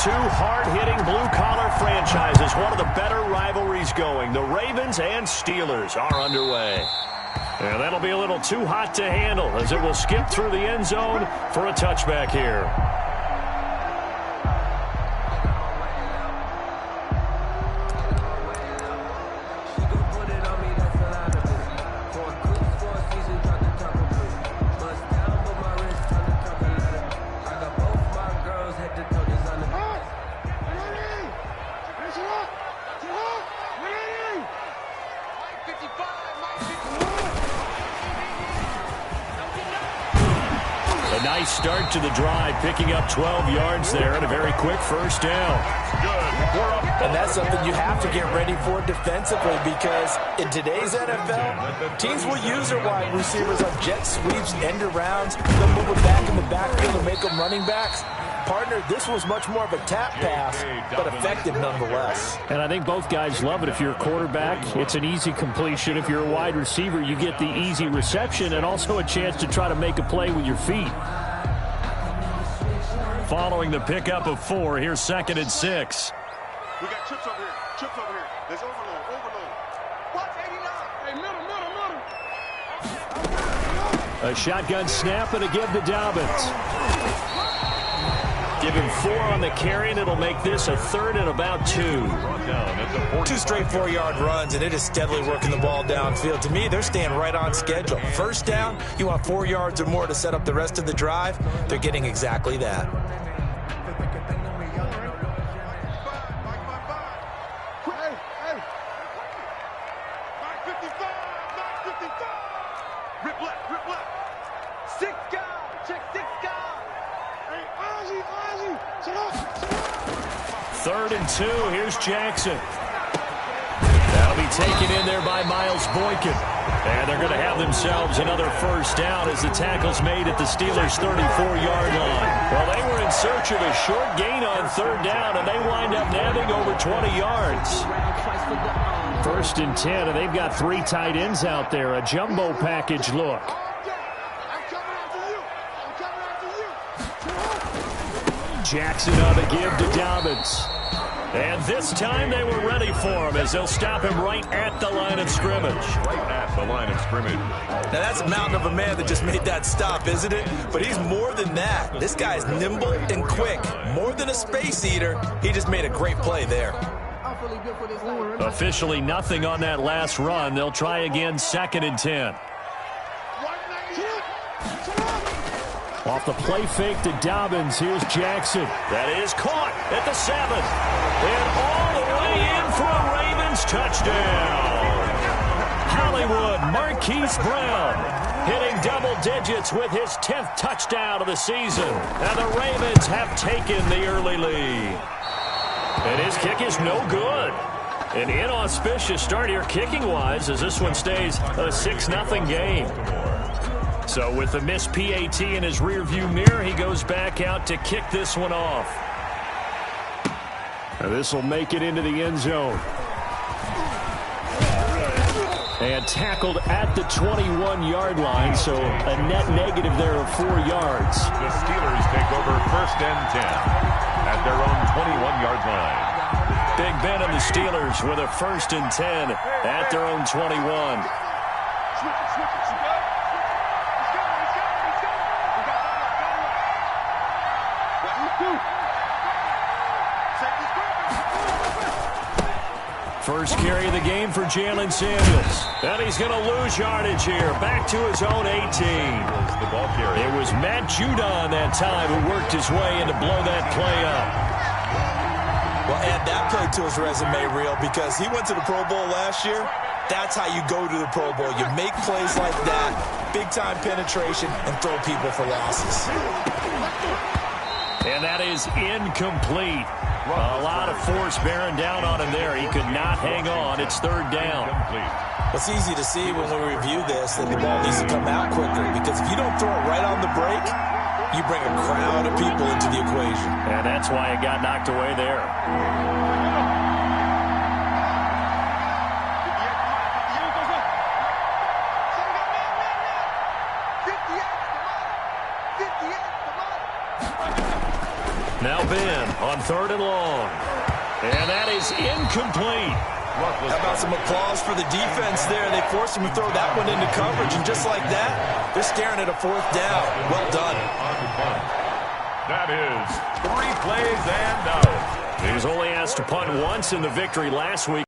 Two hard-hitting blue-collar franchises, one of the better rivalries going. The Ravens and Steelers are underway. And that'll be a little too hot to handle as it will skip through the end zone for a touchback here. Nice start to the drive, picking up 12 yards there and a very quick first down. And that's something you have to get ready for defensively, because in today's NFL, teams will use their wide receivers on jet sweeps, end arounds. They'll move it back in the backfield and make them running backs. Partner, this was much more of a tap pass, but effective nonetheless. And I think both guys love it. If you're a quarterback, it's an easy completion. If you're a wide receiver, you get the easy reception and also a chance to try to make a play with your feet. Following the pickup of 4, here's 2nd and 6. We got chips over here. Chips over here. There's overload. Overload. Watch 89. Hey, middle. A shotgun snap and a give to Dobbins. Give him 4 on the carry, and it'll make this a 3rd and about 2. 2 straight 4-yard runs, and it is steadily working the ball downfield. To me, they're staying right on schedule. First down, you want 4 yards or more to set up the rest of the drive. They're getting exactly that. Rip left. 6 guys. Check 6 guys. Hey, Ozzy. Sit up. 3rd and 2. Here's Jackson. That'll be taken in there by Miles Boykin. And they're going to have themselves another first down as the tackle's made at the Steelers' 34-yard line. Well, they were in search of a short gain on 3rd down, and they wind up nabbing over 20 yards. 1st and 10, and they've got 3 tight ends out there. A jumbo package look. Jackson on the give to Dobbins. And this time they were ready for him as they'll stop him right at the line of scrimmage. Right at the line of scrimmage. Now, that's a mountain of a man that just made that stop, isn't it? But he's more than that. This guy's nimble and quick. More than a space eater, he just made a great play there. Officially nothing on that last run. They'll try again, 2nd and 10. Off the play fake to Dobbins. Here's Jackson. That is caught at the 7. And all the way in for a Ravens touchdown. Hollywood Marquise Brown hitting double digits with his 10th touchdown of the season. And the Ravens have taken the early lead. And his kick is no good. An inauspicious start here kicking-wise as this one stays a 6-0 game. So with the missed PAT in his rearview mirror, he goes back out to kick this one off. And this will make it into the end zone. And tackled at the 21-yard line, so a net negative there of 4 yards. The Steelers take over 1st and 10 at their own 21-yard line. Big Ben and the Steelers with a 1st and 10 at their own 21. First carry of the game for Jalen Samuels. And he's going to lose yardage here. Back to his own 18. The ball carrier. It was Matt Judon that time who worked his way in to blow that play up. Well, add that play to his resume reel, because he went to the Pro Bowl last year. That's how you go to the Pro Bowl. You make plays like that, big-time penetration, and throw people for losses. And that is incomplete. A lot of force bearing down on him there. He could not hang on. It's 3rd down. It's easy to see when we review this that the ball needs to come out quicker, because if you don't throw it right on the break, you bring a crowd of people into the equation. And that's why it got knocked away there. Now Ben on 3rd and long. And that is incomplete. How about some applause for the defense there? They forced him to throw that one into coverage, and just like that, they're staring at a 4th down. Well done. That is 3 plays and out. He was only asked to punt once in the victory last week.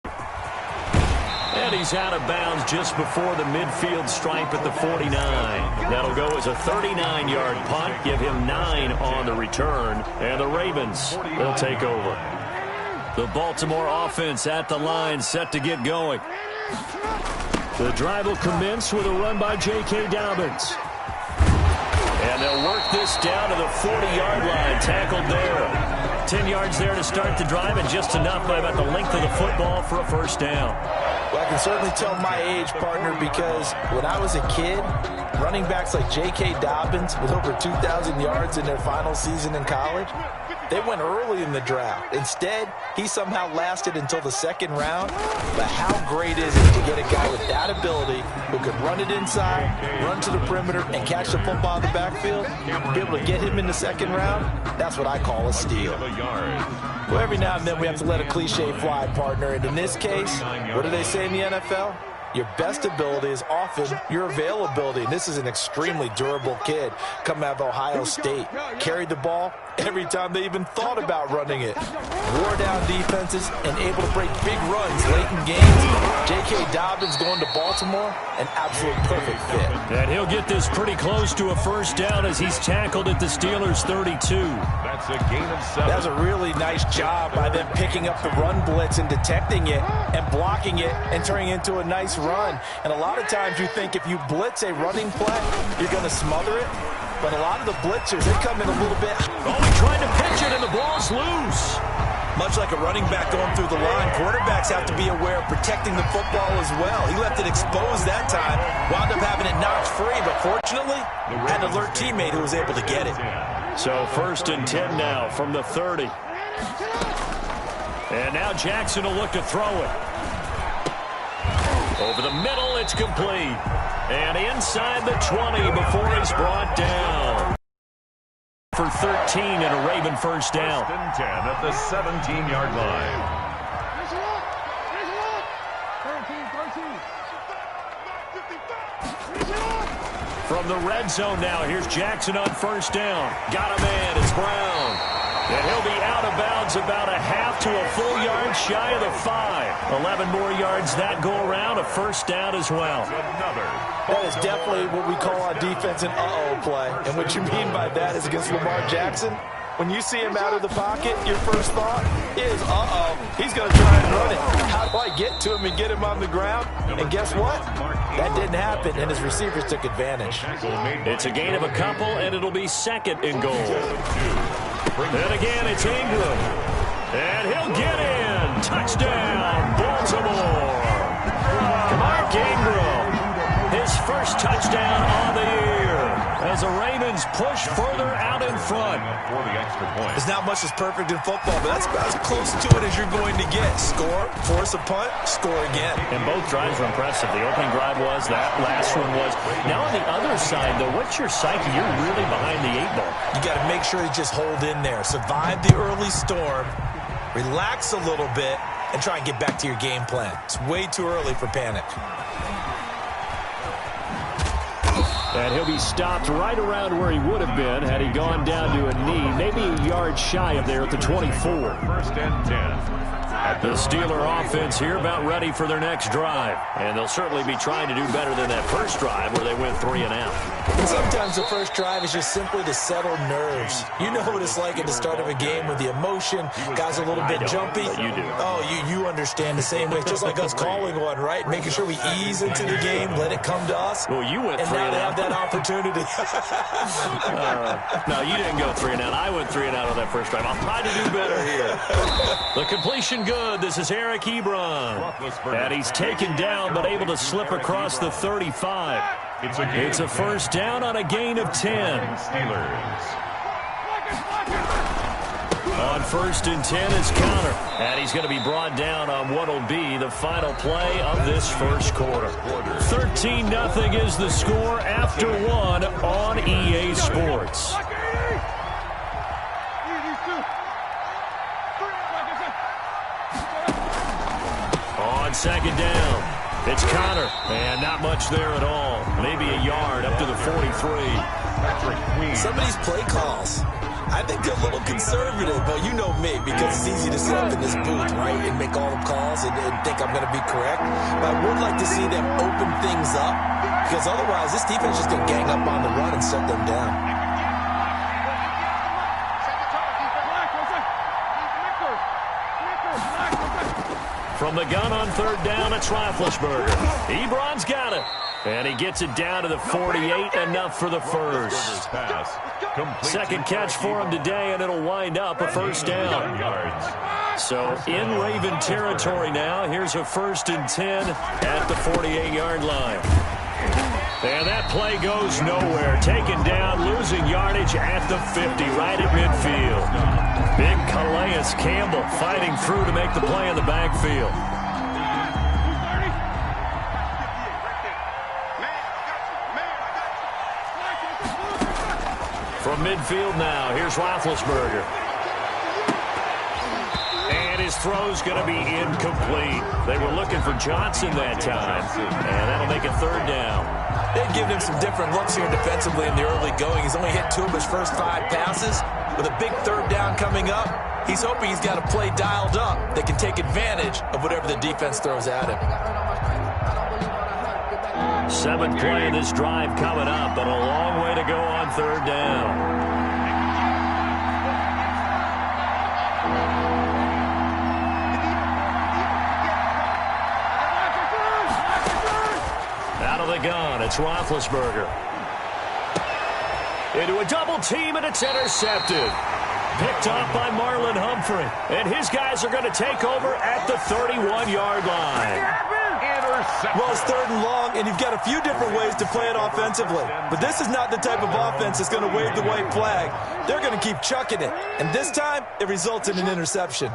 And he's out of bounds just before the midfield stripe at the 49. That'll go as a 39-yard punt, give him 9 on the return, and the Ravens will take over. The Baltimore offense at the line, set to get going. The drive will commence with a run by J.K. Dobbins. And they'll work this down to the 40-yard line, tackled there. 10 yards there to start the drive, and just enough by about the length of the football for a first down. Well, I can certainly tell my age, partner, because when I was a kid, running backs like J.K. Dobbins with over 2,000 yards in their final season in college, they went early in the draft. Instead, he somehow lasted until the 2nd round. But how great is it to get a guy with that ability who can run it inside, run to the perimeter, and catch the football in the backfield? Be able to get him in the 2nd round? That's what I call a steal. Well, every now and then we have to let a cliche fly, partner. And in this case, what do they say in the NFL? Your best ability is often your availability. And this is an extremely durable kid coming out of Ohio State. Carried the ball every time they even thought about running it. Wore down defenses and able to break big runs late in games. J.K. Dobbins going to Baltimore, an absolute perfect fit. And he'll get this pretty close to a first down as he's tackled at the Steelers' 32. That's a gain of 7. That was a really nice job by them picking up the run blitz and detecting it and blocking it and turning it into a nice run. And a lot of times you think if you blitz a running play, you're going to smother it. But a lot of the blitzers, they come in a little bit. Oh, he tried to pitch it, and the ball's loose. Much like a running back going through the line, quarterbacks have to be aware of protecting the football as well. He left it exposed that time, wound up having it knocked free, but fortunately, had an alert teammate who was able to get it. So 1st and 10 now from the 30. And now Jackson will look to throw it. Over the middle, it's complete. And inside the 20 before he's brought down. For 13 and a Raven first down. 1st and 10 at the 17-yard line. From the red zone now, here's Jackson on first down. Got a man, it's Brown. And he'll be out of bounds about a half to a full yard shy of the 5. 11 more yards that go around, a first down as well. That is definitely what we call on defense an uh-oh play. And what you mean by that is against Lamar Jackson, when you see him out of the pocket, your first thought is, uh-oh, he's going to try and run it. How do I get to him and get him on the ground? And guess what? That didn't happen, and his receivers took advantage. It's a gain of a couple, and it'll be 2nd and goal. Then again, it's Ingram. And he'll get in. Touchdown, Baltimore. Mark Ingram, his first touchdown on the year as the Ravens push further out in front. For the extra point. There's not much that's perfect in football, but that's about as close to it as you're going to get. Score, force a punt, score again. And both drives were impressive. The opening drive was, that last one was. Now on the other side, though, what's your psyche? You're really behind the 8 ball. You got to make sure you just hold in there. Survive the early storm, relax a little bit, and try and get back to your game plan. It's way too early for panic. And he'll be stopped right around where he would have been had he gone down to a knee, maybe a yard shy of there at the 24. 1st and 10. The Steeler offense here about ready for their next drive. And they'll certainly be trying to do better than that first drive where they went 3 and out. And sometimes the first drive is just simply to settle nerves. You know what it's like at the start of a game with the emotion, guys a little bit jumpy. But you do. Oh, you understand the same way. It's just like us calling one, right? Making sure we ease into the game, let it come to us. Well, you went 3 and and now out. they have that opportunity. No, you didn't go 3 and out. I went 3 and out on that first drive. I'll try to do better here. The completion good. This is Eric Ebron. And he's taken down but able to slip across the 35. It's a first down on a gain of 10. Steelers. On 1st and 10 is Counter. And he's going to be brought down on what will be the final play of this first quarter. 13-0 is the score after 1 on EA Sports. second down. It's Connor, and not much there at all. Maybe a yard up to the 43. Some of these play calls, I think they're a little conservative, but you know me, because it's easy to sit up in this booth, right, and make all the calls and think I'm going to be correct. But I would like to see them open things up, because otherwise this defense is just going to gang up on the run and shut them down. From the gun on third down, it's Roethlisberger. Ebron's got it. And he gets it down to the 48, enough for the first. Second catch for him today, and it'll wind up a first down. So in Raven territory now, here's a 1st and 10 at the 48-yard line. And that play goes nowhere. Taken down, losing yardage at the 50, right at midfield. Big Calais Campbell fighting through to make the play in the backfield. From midfield now, here's Roethlisberger. And his throw's going to be incomplete. They were looking for Johnson that time, and that'll make it third down. They've given him some different looks here defensively in the early going. He's only hit 2 of his first 5 passes. With a big third down coming up, he's hoping he's got a play dialed up that can take advantage of whatever the defense throws at him. 7th play of this drive coming up, but a long way to go on third down. Out of the gun, it's Roethlisberger. Into a double team, and it's intercepted. Picked off by Marlon Humphrey. And his guys are going to take over at the 31-yard line. Well, it's 3rd and long, and you've got a few different ways to play it offensively. But this is not the type of offense that's going to wave the white flag. They're going to keep chucking it. And this time, it results in an interception.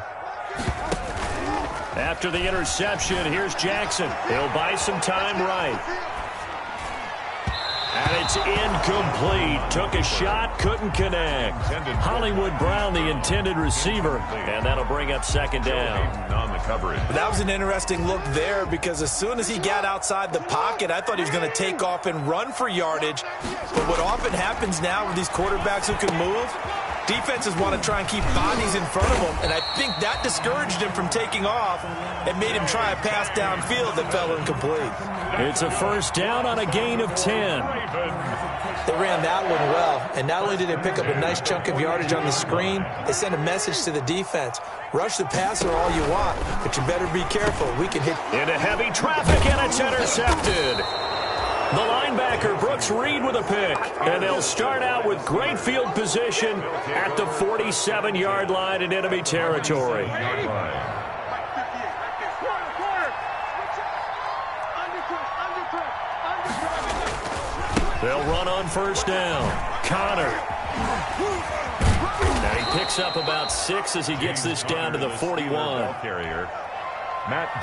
After the interception, here's Jackson. He'll buy some time right. And it's incomplete. Took a shot, couldn't connect. Hollywood Brown, the intended receiver, and that'll bring up second down. That was an interesting look there, because as soon as he got outside the pocket, I thought he was going to take off and run for yardage. But what often happens now with these quarterbacks who can move, defenses want to try and keep bodies in front of them, and I think that discouraged him from taking off and made him try a pass downfield that fell incomplete. It's a first down on a gain of 10. They ran that one well, and not only did they pick up a nice chunk of yardage on the screen, they sent a message to the defense. Rush the passer all you want, but you better be careful. We can hit into heavy traffic, and it's intercepted. The linebacker, Brooks Reed, with a pick. And they'll start out with great field position at the 47-yard line in enemy territory. They'll run on first down. Connor. Now he picks up about 6 as he gets this down to the 41.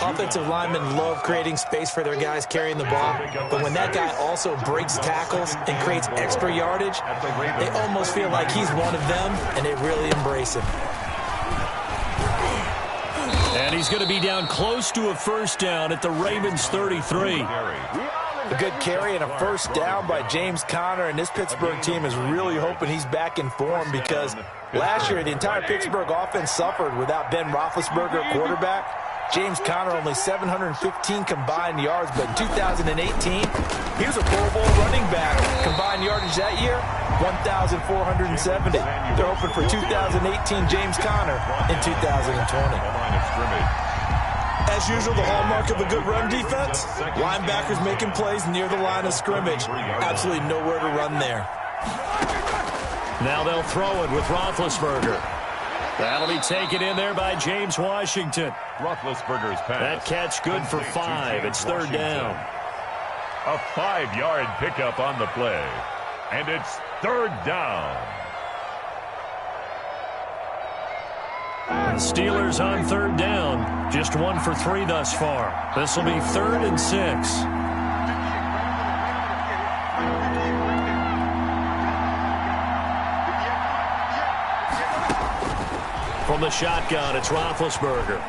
Offensive linemen love creating space for their guys carrying the ball, but when that guy also breaks tackles and creates extra yardage, they almost feel like he's one of them, and they really embrace him. And he's going to be down close to a first down at the Ravens 33. A good carry and a first down by James Conner, and this Pittsburgh team is really hoping he's back in form, because last year the entire Pittsburgh offense suffered without Ben Roethlisberger at quarterback. James Conner only 715 combined yards, but in 2018, he was a Pro Bowl running back. Combined yardage that year, 1,470. They're hoping for 2018 James Conner in 2020. As usual, the hallmark of a good run defense, linebackers making plays near the line of scrimmage. Absolutely nowhere to run there. Now they'll throw it with Roethlisberger. That'll be taken in there by James Washington. Roethlisberger's pass. That catch good for 5. It's third down. A 5-yard pickup on the play. And it's third down. Steelers on third down. Just 1 for 3 thus far. This will be 3rd and 6. From the shotgun, it's Roethlisberger.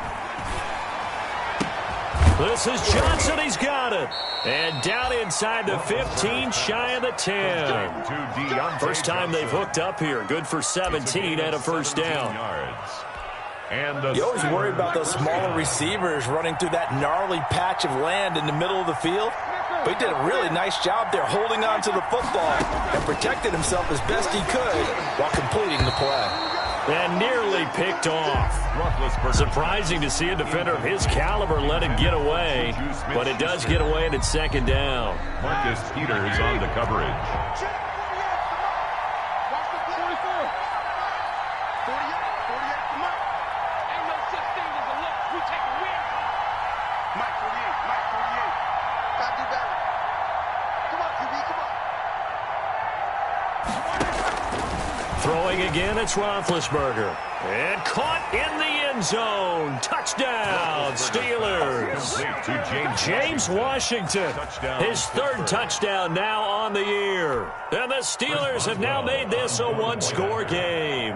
This is Johnson. He's got it. And down inside the 15, shy of the 10. First time they've hooked up here. Good for 17 and a first down. You always worry about those smaller receivers running through that gnarly patch of land in the middle of the field. But he did a really nice job there holding on to the football and protected himself as best he could while completing the play. And nearly picked off. Surprising to see a defender of his caliber let it get away, but it does get away and it's second down. Marcus Peters on the coverage. Throwing again, it's Roethlisberger. And caught in the end zone. Touchdown, Steelers. James Washington, his third touchdown now on the year. And the Steelers have now made this a one-score game.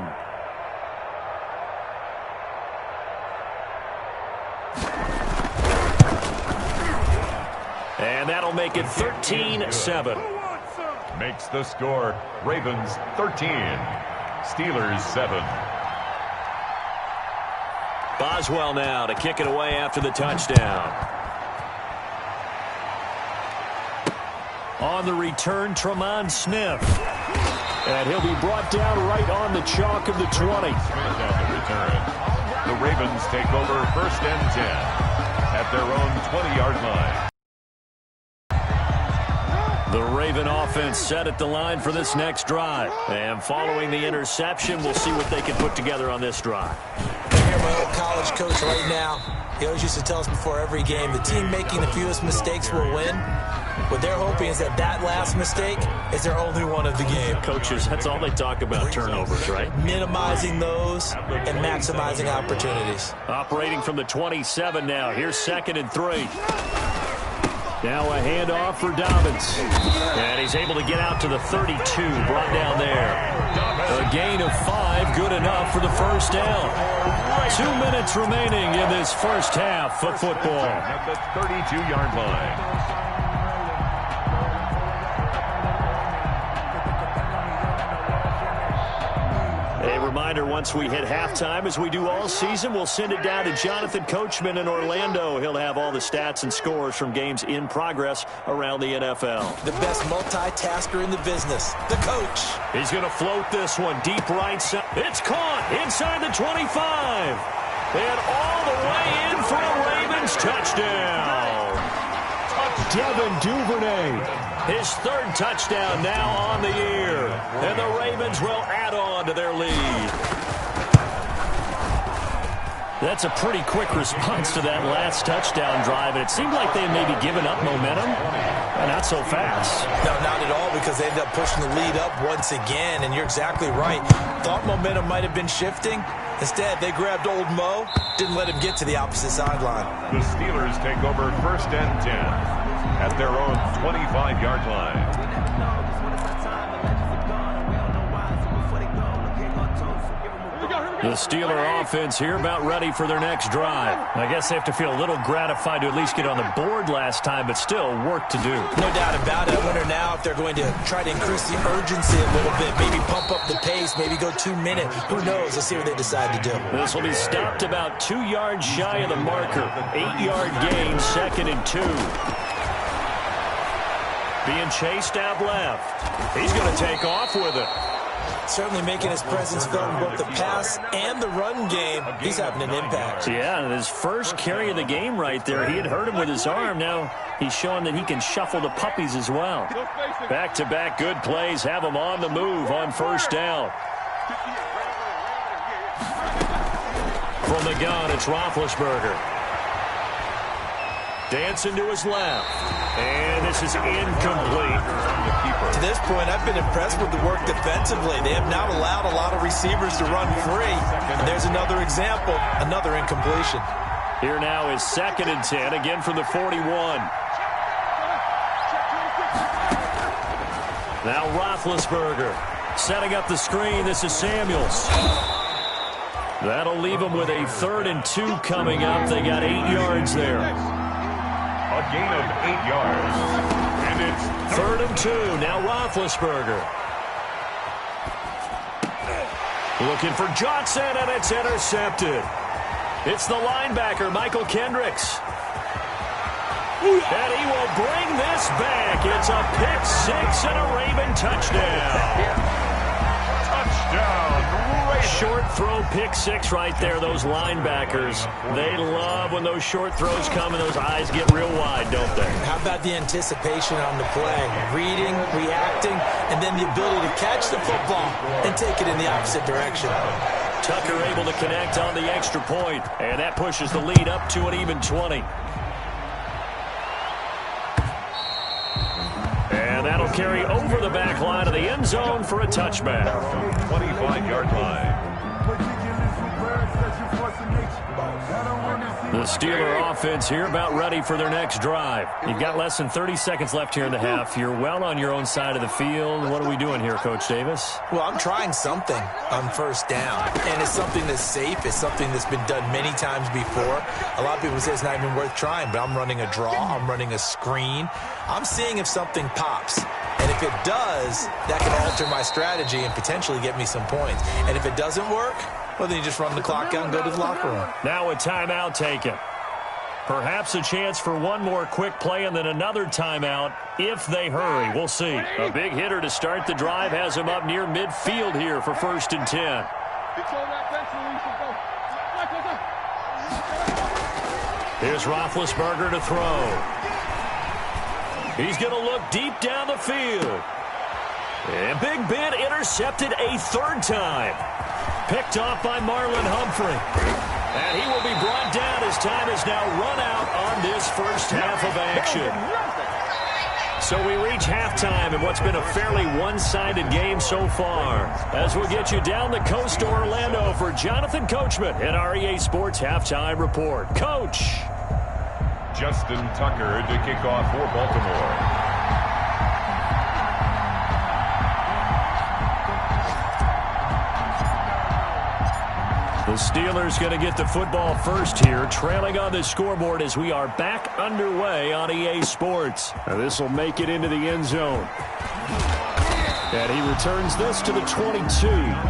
And that'll make it 13-7. Makes the score Ravens 13, Steelers 7. Boswell now to kick it away after the touchdown. On the return, Tremont Smith. And he'll be brought down right on the chalk of the 20. On the return. The Ravens take over first and 10 at their own 20-yard line. The Raven offense set at the line for this next drive. And following the interception, we'll see what they can put together on this drive. I hear my old college coach right now. He always used to tell us before every game, the team making the fewest mistakes will win. What they're hoping is that last mistake is their only one of the game. Coaches, that's all they talk about, turnovers, right? Minimizing those and maximizing opportunities. Operating from the 27 now. Here's 2nd and 3. Now a handoff for Dobbins. And he's able to get out to the 32, brought down there. A gain of 5, good enough for the first down. 2 minutes remaining in this first half of football. At the 32-yard line. A reminder, once we hit halftime, as we do all season, we'll send it down to Jonathan Coachman in Orlando. He'll have all the stats and scores from games in progress around the NFL. The best multitasker in the business, the coach. He's going to float this one deep right side. It's caught inside the 25. And all the way in for a Ravens touchdown. Devin Duvernay. His third touchdown now on the year. And the Ravens will add on to their lead. That's a pretty quick response to that last touchdown drive. And it seemed like they had maybe given up momentum. Not so fast. No, not at all, because they ended up pushing the lead up once again. And you're exactly right. Thought momentum might have been shifting. Instead, they grabbed old Mo, didn't let him get to the opposite sideline. The Steelers take over first and 10 at their own 25-yard line. The Steeler offense here about ready for their next drive. I guess they have to feel a little gratified to at least get on the board last time, but still work to do. No doubt about it. I wonder now if they're going to try to increase the urgency a little bit, maybe pump up the pace, maybe go 2 minutes. Who knows? Let's see what they decide to do. This will be stopped about 2 yards shy of the marker. 8-yard gain, 2nd and 2. Being chased out left. He's going to take off with it. Certainly making his presence felt in both the pass and the run game. He's having an impact. Yeah, and his first carry of the game right there. He had hurt him with his arm. Now he's showing that he can shuffle the puppies as well. Back-to-back good plays have him on the move on first down. From the gun, it's Roethlisberger. Dancing to his left. And this is incomplete. To this point, I've been impressed with the work defensively. They have not allowed a lot of receivers to run free. And there's another example, another incompletion. Here now is 2nd and 10, again from the 41. Now Roethlisberger setting up the screen. This is Samuels. That'll leave them with a 3rd and 2 coming up. They got 8 yards there. A gain of 8 yards. And it's third and 2. Now Roethlisberger. Looking for Johnson, and it's intercepted. It's the linebacker, Michael Kendricks. And he will bring this back. It's a pick 6 and a Raven touchdown. touchdown. Short throw, pick 6 right there. Those linebackers, they love when those short throws come and those eyes get real wide, don't they? How about the anticipation on the play? Reading, reacting, and then the ability to catch the football and take it in the opposite direction. Tucker able to connect on the extra point, and that pushes the lead up to an even 20. And that'll carry over the back line of the end zone for a touchback. 25-yard line. The Steeler offense here about ready for their next drive. You've got less than 30 seconds left here in the half. You're well on your own side of the field. What are we doing here, Coach Davis? Well, I'm trying something on first down, and it's something that's safe. It's something that's been done many times before. A lot of people say it's not even worth trying, but I'm running a draw. I'm running a screen. I'm seeing if something pops. And if it does, that can alter my strategy and potentially get me some points. And if it doesn't work, well, then you just run the clock out and go to the locker room. Now a timeout taken. Perhaps a chance for one more quick play and then another timeout if they hurry. We'll see. A big hitter to start the drive has him up near midfield here for 1st and 10. Here's Roethlisberger to throw. He's going to look deep down the field. And Big Ben intercepted a 3rd time. Picked off by Marlon Humphrey. And he will be brought down as time is now run out on this first half of action. So we reach halftime in what's been a fairly one-sided game so far. As we'll get you down the coast to Orlando for Jonathan Coachman at our EA Sports Halftime Report. Coach. Justin Tucker to kick off for Baltimore. The Steelers going to get the football first here, trailing on the scoreboard as we are back underway on EA Sports. Now this will make it into the end zone. And he returns this to the 22.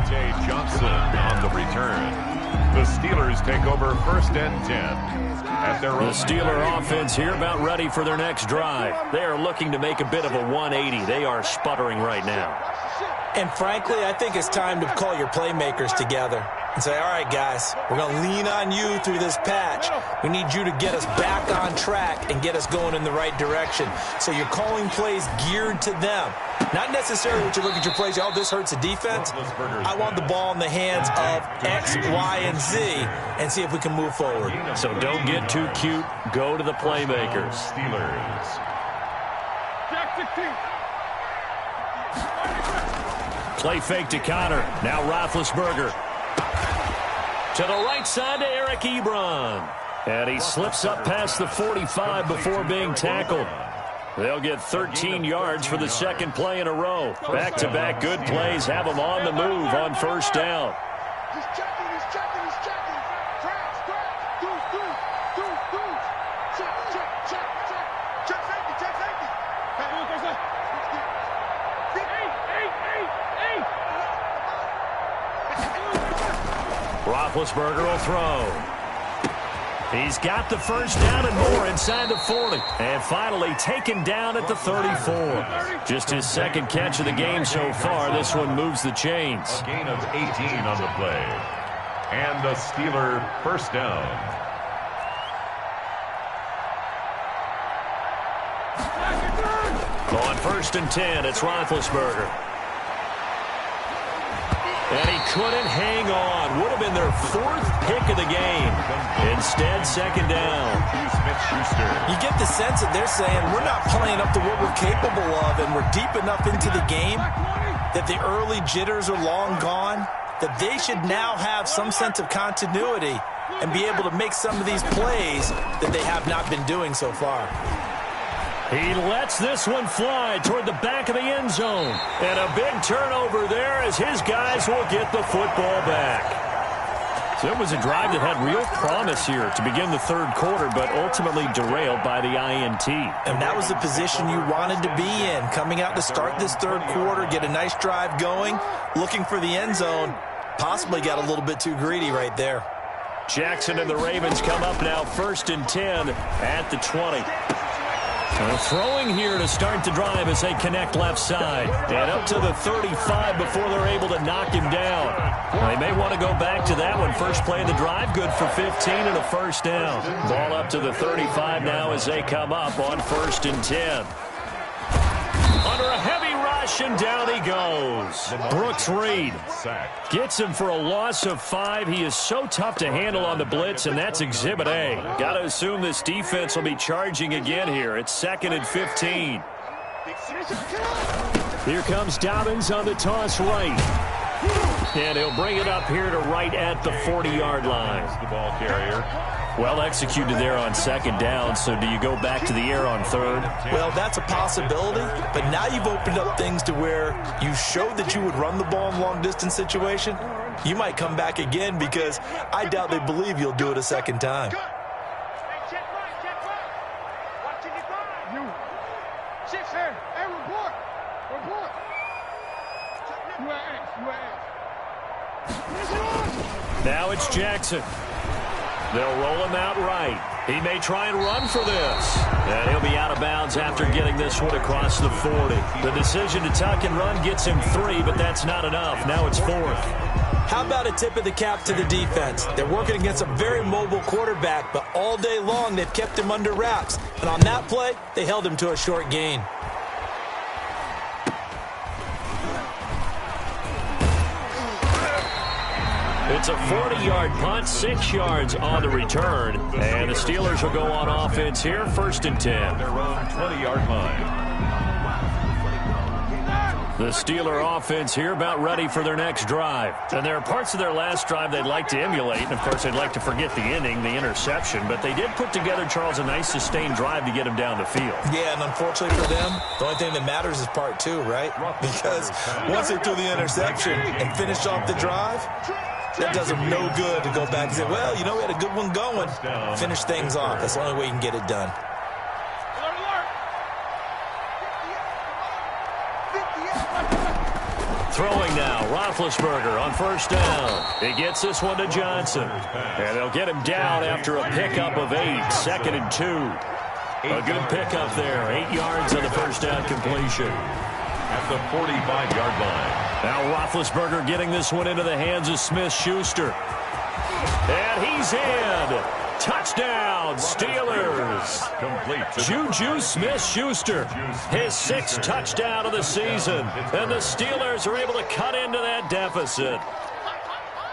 Jay Johnson on the return. The Steelers take over 1st and 10. At their the Steeler offense here about ready for their next drive. They are looking to make a bit of a 180. They are sputtering right now. And frankly, I think it's time to call your playmakers together and say, all right, guys, we're going to lean on you through this patch. We need you to get us back on track and get us going in the right direction. So you're calling plays geared to them. Not necessarily what you look at your plays, oh, this hurts the defense. I want the ball in the hands of X, Y, and Z and see if we can move forward. So don't get too cute. Go to the playmakers. Steelers. Play fake to Connor. Now Roethlisberger. To the right side to Eric Ebron. And he slips up past the 45 before being tackled. They'll get 13 yards for the second play in a row. Back-to-back good plays have them on the move on first down. He's checking, he's checking, he's checking. Tracks, deuce. Check. Check safety. Roethlisberger will throw. He's got the first down and more inside the 40. And finally taken down at the 34. Just his second catch of the game so far. This one moves the chains. A gain of 18 on the play. And the Steeler first down. On 1st and 10, it's Roethlisberger. And he couldn't hang on. Would have been their 4th pick of the game. Instead, second down. You get the sense that they're saying we're not playing up to what we're capable of, and we're deep enough into the game that the early jitters are long gone, that they should now have some sense of continuity and be able to make some of these plays that they have not been doing so far. He lets this one fly toward the back of the end zone. And a big turnover there as his guys will get the football back. So it was a drive that had real promise here to begin the third quarter, but ultimately derailed by the INT. And that was the position you wanted to be in, coming out to start this third quarter, get a nice drive going, looking for the end zone. Possibly got a little bit too greedy right there. Jackson and the Ravens come up now, 1st and 10 at the 20. So throwing here to start the drive as they connect left side. And up to the 35 before they're able to knock him down. They may want to go back to that one. First play of the drive, good for 15 and a first down. Ball up to the 35 now as they come up on 1st and 10. Under a heavy rush, and down he goes. Brooks Reed gets him for a loss of 5. He is so tough to handle on the blitz, and that's Exhibit A. Got to assume this defense will be charging again here. It's 2nd and 15. Here comes Dobbins on the toss right. And he'll bring it up here to right at the 40-yard line. The ball carrier. Well executed there on 2nd down, so do you go back to the air on 3rd? Well, that's a possibility, but now you've opened up things to where you showed that you would run the ball in long-distance situation. You might come back again because I doubt they believe you'll do it a second time. Now it's Jackson. They'll roll him out right. He may try and run for this. And he'll be out of bounds after getting this one across the 40. The decision to tuck and run gets him 3, but that's not enough. Now it's 4th. How about a tip of the cap to the defense? They're working against a very mobile quarterback, but all day long they've kept him under wraps. And on that play, they held him to a short gain. It's a 40-yard punt, 6 yards on the return. And the Steelers will go on offense here, 1st and 10. Their own 20-yard line. The Steeler offense here about ready for their next drive. And there are parts of their last drive they'd like to emulate. And, of course, they'd like to forget the ending, the interception. But they did put together, Charles, a nice sustained drive to get him down the field. Yeah, and unfortunately for them, the only thing that matters is part 2, right? Because once they threw the interception and finished off the drive, that does them no good to go back and say, well, you know, we had a good one going. Finish things off. That's the only way you can get it done. Throwing now, Roethlisberger on 1st down. He gets this one to Johnson. And they'll get him down after a pickup of 8, 2nd and 2. A good pickup there, 8 yards on the 1st down completion. At the 45-yard line. Now Roethlisberger getting this one into the hands of Smith-Schuster. And he's in. Touchdown, Steelers. Complete. Juju Smith-Schuster, his 6th touchdown of the season. And the Steelers are able to cut into that deficit.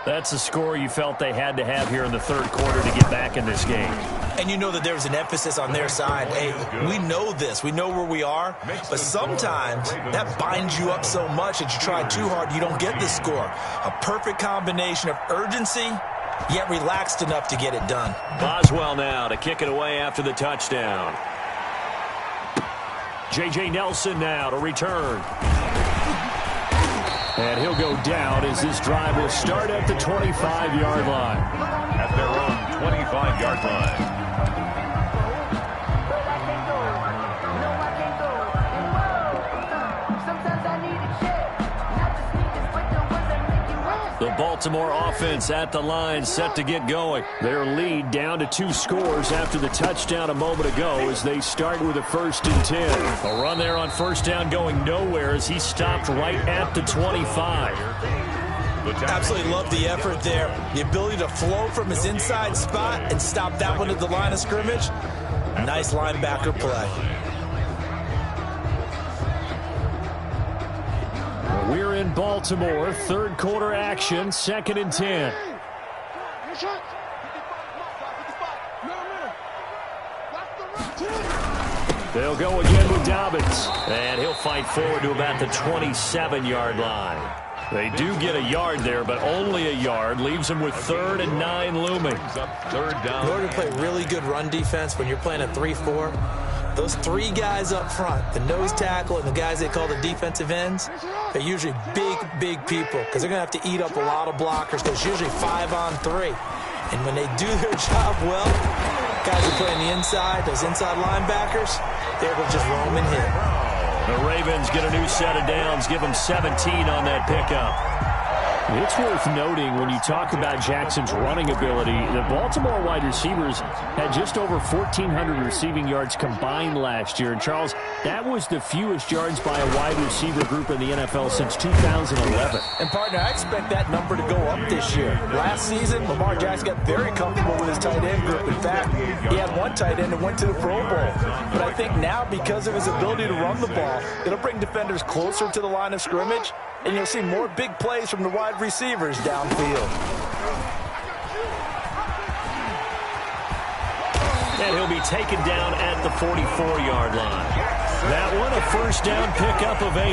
That's a score you felt they had to have here in the third quarter to get back in this game. And you know that there's an emphasis on their side. Hey, we know this. We know where we are. But sometimes that binds you up so much that you try too hard, you don't get the score. A perfect combination of urgency, yet relaxed enough to get it done. Boswell now to kick it away after the touchdown. J.J. Nelson now to return. And he'll go down as this drive will start at the 25-yard line. At their own 25-yard line. The Baltimore offense at the line set to get going. Their lead down to 2 scores after the touchdown a moment ago as they start with a 1st and 10. A run there on 1st down going nowhere as he stopped right at the 25. Absolutely love the effort there. The ability to flow from his inside spot and stop that one at the line of scrimmage. Nice linebacker play. We're in Baltimore, third quarter action, 2nd and 10. They'll go again with Dobbins, and he'll fight forward to about the 27-yard line. They do get a yard there, but only a yard. Leaves them with 3rd and 9 looming. Third down. In order to play really good run defense when you're playing a 3-4, those three guys up front, the nose tackle and the guys they call the defensive ends, they're usually big people because they're going to have to eat up a lot of blockers because it's usually 5-on-3. And when they do their job well, guys who play on the inside, those inside linebackers, they're able to just roam and hit. The Ravens get a new set of downs, give them 17 on that pickup. It's worth noting when you talk about Jackson's running ability, the Baltimore wide receivers had just over 1,400 receiving yards combined last year. And, Charles, that was the fewest yards by a wide receiver group in the NFL since 2011. And, partner, I expect that number to go up this year. Last season, Lamar Jackson got very comfortable with his tight end group. In fact, he had one tight end that went to the Pro Bowl. But I think now, because of his ability to run the ball, it'll bring defenders closer to the line of scrimmage, and you'll see more big plays from the wide receivers downfield. And he'll be taken down at the 44-yard line. That one, a first down pickup of 8.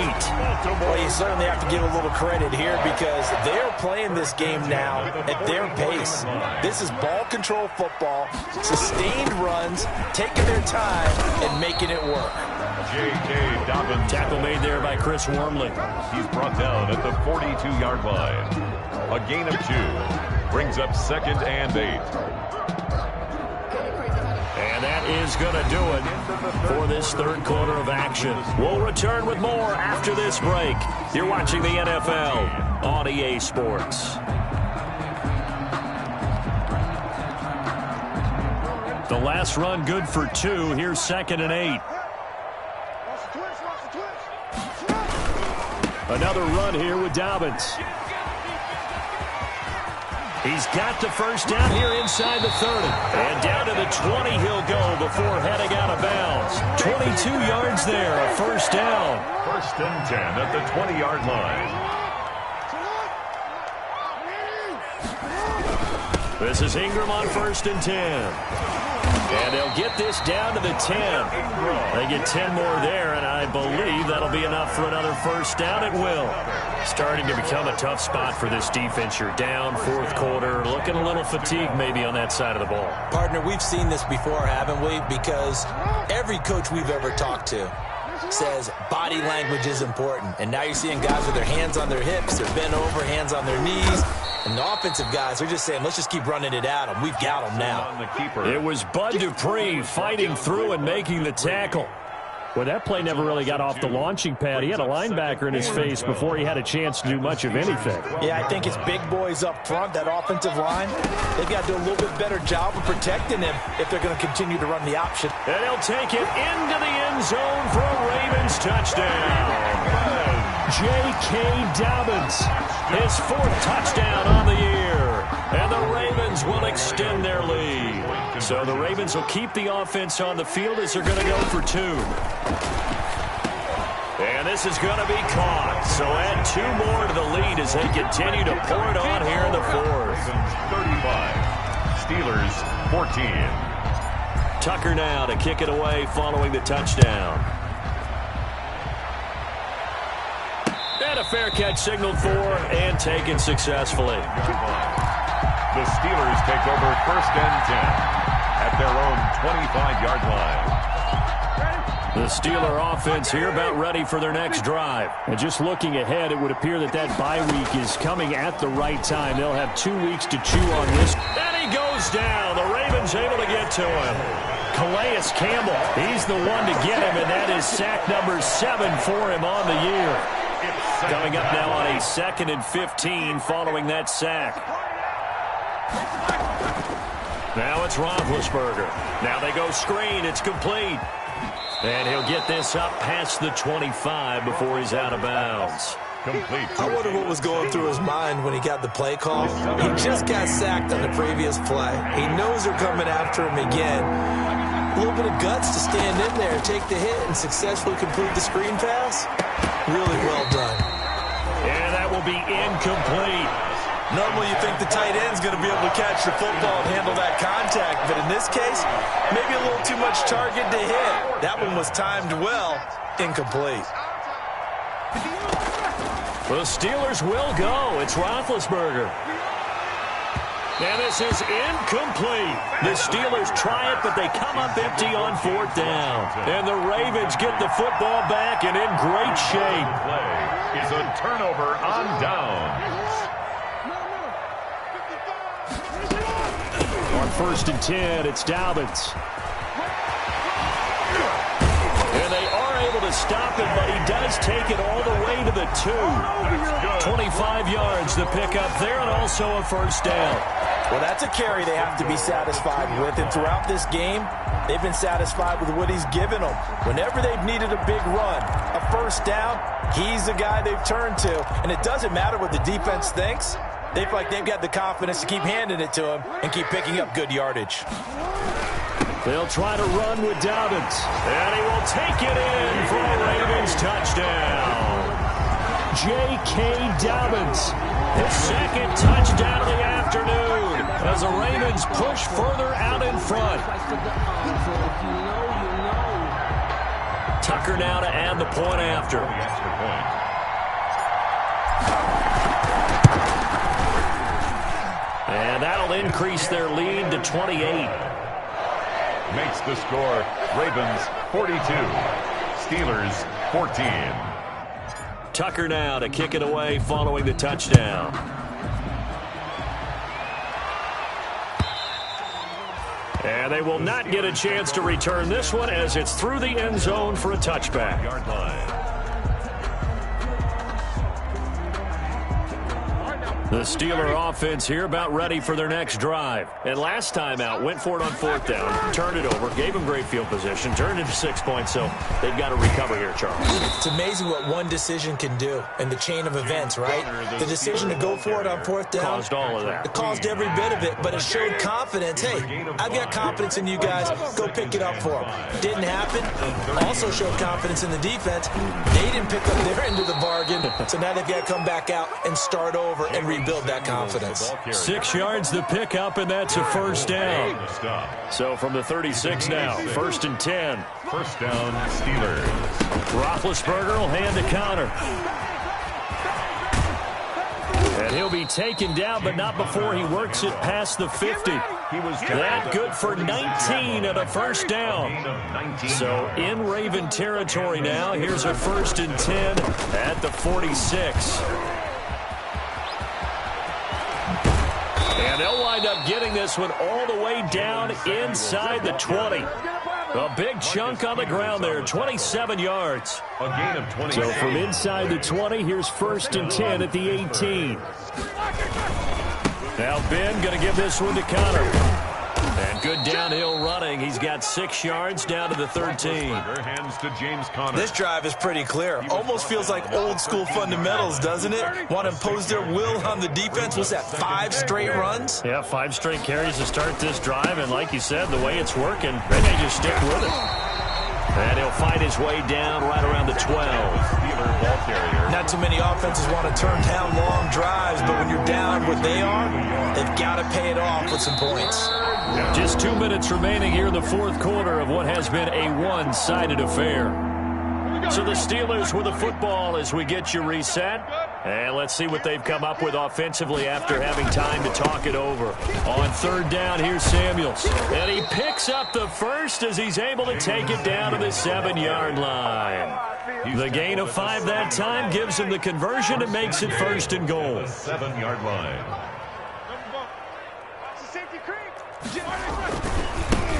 Well, you certainly have to give a little credit here because they're playing this game now at their pace. This is ball control football, sustained runs, taking their time, and making it work. J.K. Dobbins. Tackle made there by Chris Wormley. He's brought down at the 42-yard line. A gain of 2. Brings up 2nd and 8. And that is going to do it for this third quarter of action. We'll return with more after this break. You're watching the NFL on EA Sports. The last run good for 2. Here's 2nd and 8. Another run here with Dobbins. He's got the first down here inside the 30. And down to the 20 he'll go before heading out of bounds. 22 yards there, a first down. 1st and 10 at the 20-yard line. This is Ingram on 1st and 10. And they'll get this down to the 10. They get 10 more there, and I believe that'll be enough for another first down. It will. Starting to become a tough spot for this defense. You're down, 4th quarter, looking a little fatigued maybe on that side of the ball. Partner, we've seen this before, haven't we? Because every coach we've ever talked to says body language is important. And now you're seeing guys with their hands on their hips, they're bent over, hands on their knees. And the offensive guys are just saying, let's just keep running it at them. We've got them now. It was Bud Dupree fighting through and making the tackle. Well, that play never really got off the launching pad. He had a linebacker in his face before he had a chance to do much of anything. Yeah, I think it's big boys up front, that offensive line. They've got to do a little bit better job of protecting him if they're going to continue to run the option. And he'll take it into the end zone for a Ravens touchdown. J.K. Dobbins, his 4th touchdown on the year. And the Ravens will extend their lead. So the Ravens will keep the offense on the field as they're going to go for 2. And this is going to be caught. So add 2 more to the lead as they continue to pour it on here in the 4th. 35. Steelers 14. Tucker now to kick it away following the touchdown. And a fair catch signaled for and taken successfully. The Steelers take over 1st and 10 at their own 25-yard line. The Steeler offense here about ready for their next drive. And just looking ahead, it would appear that that bye week is coming at the right time. They'll have 2 weeks to chew on this. And he goes down. The Ravens able to get to him. Calais Campbell, he's the one to get him, and that is sack number 7 for him on the year. Coming up now on a 2nd and 15 following that sack. Now it's Roethlisberger. Now they go screen. It's complete. And he'll get this up past the 25 before he's out of bounds. Complete. I wonder what was going through his mind when he got the play call. He just got sacked on the previous play. He knows they're coming after him again. A little bit of guts to stand in there, take the hit, and successfully complete the screen pass. Really well done. And that will be incomplete. Normally you think the tight end's going to be able to catch the football and handle that contact, but in this case, maybe a little too much target to hit. That one was timed well, incomplete. The Steelers will go. It's Roethlisberger. And this is incomplete. The Steelers try it, but they come up empty on 4th down. And the Ravens get the football back and in great shape. Play is a turnover on downs. On 1st and 10, it's Dobbins. And they are able to stop him, but he does take it all the way to the 2. 25 yards the pickup there, and also a 1st down. Well, that's a carry they have to be satisfied with. And throughout this game, they've been satisfied with what he's given them. Whenever they've needed a big run, a 1st down, he's the guy they've turned to. And it doesn't matter what the defense thinks. They feel like they've got the confidence to keep handing it to him and keep picking up good yardage. They'll try to run with Dobbins. And he will take it in for a Ravens touchdown. J.K. Dobbins, his 2nd touchdown of the afternoon as the Ravens push further out in front. Tucker now to add the point after. And that'll increase their lead to 28. Makes the score Ravens 42, Steelers 14. Tucker now to kick it away following the touchdown. And they will not get a chance to return this one as it's through the end zone for a touchback. Yard line. The Steeler offense here about ready for their next drive. And last time out, went for it on 4th down, turned it over, gave them great field position, turned it to 6 points, so they've got to recover here, Charles. It's amazing what one decision can do in the chain of events, right? The decision to go for it on 4th down. Caused all of that. It caused every bit of it, but it showed confidence. Hey, I've got confidence in you guys. Go pick it up for them. Didn't happen. Also showed confidence in the defense. They didn't pick up their end of the bargain, so now they've got to come back out and start over and build that confidence. 6 yards the pickup, and that's a 1st down. So from the 36 now, 1st and 10. 1st down, Steelers. Roethlisberger will hand to Connor. And he'll be taken down, but not before he works it past the 50. That good for 19 and a 1st down. So in Raven territory now, here's a 1st and 10 at the 46. And they'll wind up getting this one all the way down inside the 20. A big chunk on the ground there, 27 yards. A gain of 20. So from inside the 20, here's 1st and 10 at the 18. Now Ben going to give this one to Connor. And good downhill running. He's got 6 yards down to the 13. Hands to James Conner. This drive is pretty clear. Almost feels like old school fundamentals, doesn't it? Want to impose their will on the defense. Was that 5 straight runs? Yeah, 5 straight carries to start this drive. And like you said, the way it's working, they may just stick with it. And he'll fight his way down right around the 12. Not too many offenses want to turn down long drives, but when you're down what they are, they've got to pay it off with some points. Just 2 minutes remaining here in the 4th quarter of what has been a one-sided affair. So the Steelers with the football as we get you reset. And let's see what they've come up with offensively after having time to talk it over. On 3rd down, here's Samuels. And he picks up the 1st as he's able to take it down to the 7-yard line. The gain of 5 that time gives him the conversion and makes it 1st and goal. 7-yard line.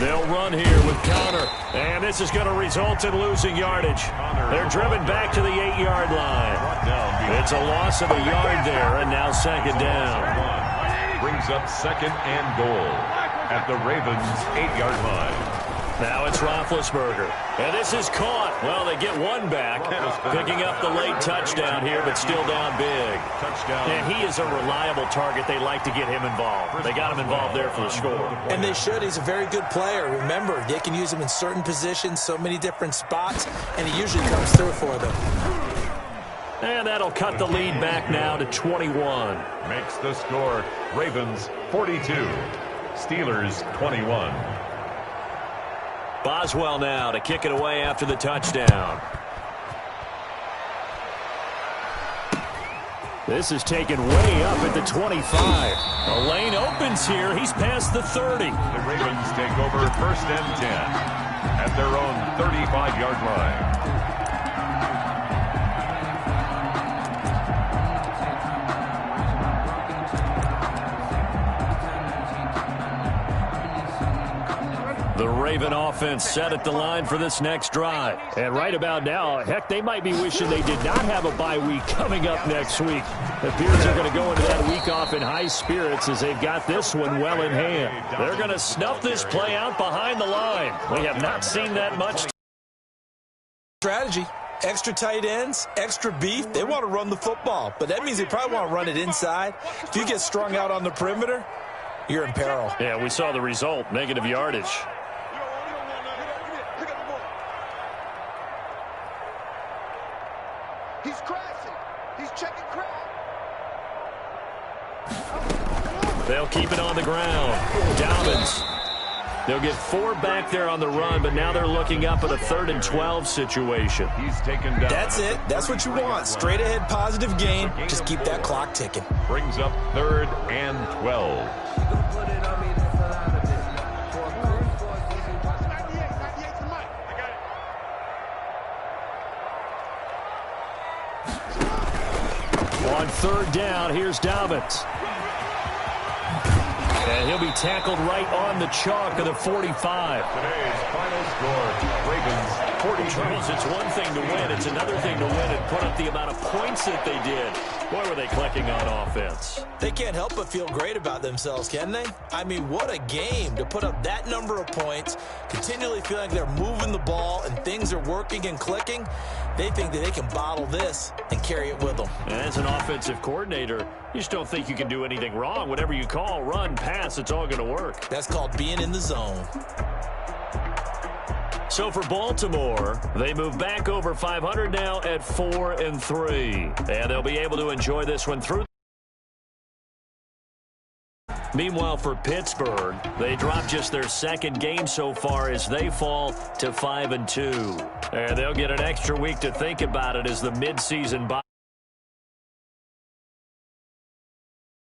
They'll run here with Connor, and this is going to result in losing yardage. They're driven back to the 8-yard line. It's a loss of a yard there, and now 2nd down. Brings up 2nd and goal at the Ravens' 8-yard line. Now it's Roethlisberger, and this is caught. Well, they get one back, picking up the late touchdown here, but still down big. And he is a reliable target. They like to get him involved. They got him involved there for the score. And they should. He's a very good player. Remember, they can use him in certain positions, so many different spots, and he usually comes through for them. And that'll cut the lead back now to 21. Makes the score Ravens 42, Steelers 21. Boswell now to kick it away after the touchdown. This is taken way up at the 25. A lane opens here. He's past the 30. The Ravens take over first and 10 at their own 35-yard line. The Raven offense set at the line for this next drive. And right about now, heck, they might be wishing they did not have a bye week coming up next week. It appears they're going to go into that week off in high spirits as they've got this one well in hand. They're going to snuff this play out behind the line. We have not seen that much. Strategy. Extra tight ends, extra beef. They want to run the football, but that means they probably want to run it inside. If you get strung out on the perimeter, you're in peril. Yeah, we saw the result, negative yardage. He's crashing. He's checking crash. They'll keep it on the ground. Dobbins. They'll get 4 back there on the run, but now they're looking up at a 3rd and 12 situation. He's taken down. That's it. That's what you want. Straight ahead positive gain. Just keep that clock ticking. Brings up 3rd and 12. On 3rd down, here's Dobbins. And he'll be tackled right on the chalk of the 45. Today's final score, Ravens 40. Charles, it's one thing to win. It's another thing to win and put up the amount of points that they did. Boy, were they clicking on offense. They can't help but feel great about themselves, can they? I mean, what a game to put up that number of points, continually feeling like they're moving the ball and things are working and clicking. They think that they can bottle this and carry it with them. And as an offensive coordinator, you just don't think you can do anything wrong. Whatever you call, run, pass, it's all going to work. That's called being in the zone. So for Baltimore, they move back over 500 now at 4-3. And they'll be able to enjoy this one through. Meanwhile, for Pittsburgh, they drop just their 2nd game so far as they fall to 5-2. And they'll get an extra week to think about it as the midseason bye.